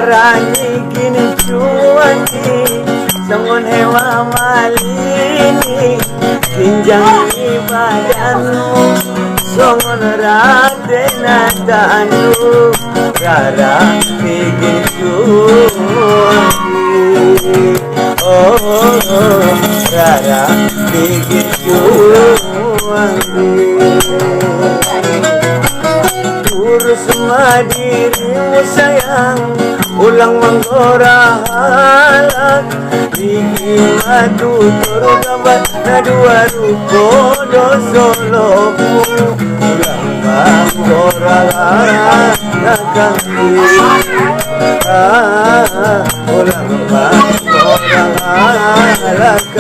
Rarani gini cuani Sangon hewa malini Kinjang ibadanu Sangon rade natanu Rara gini cuani Rara gini cuani Urus dirimu sayang ulang menggora halak gigi madu turu gambar na dua ruko do solomu ulang menggora halak ulang menggora halak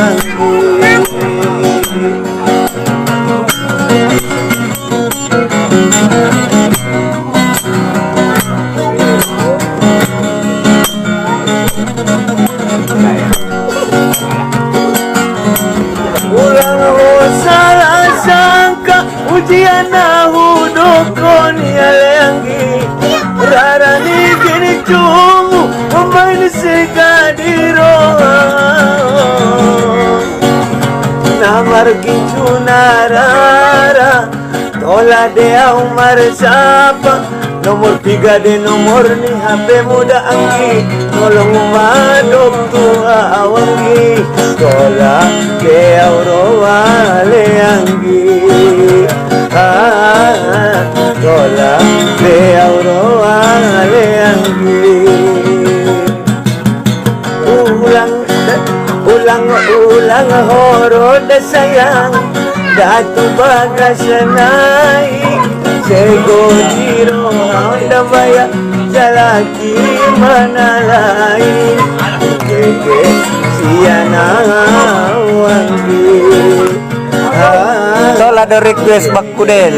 ujian hudukon yalengi Rarani gini cumu Pemain sekadiro Namar kincu narara Tola dea umar sapa Nomor 3 de nomor ni HP muda anggi Tolong umadok tua awangi Tola dea urowa leanggi Tola dea urowa leanggi Ulang horo da sayang Datu bagasanai Sego jiro Honda baya Jalaki manalai Keke siana wangi Tol ada request Bak Kudel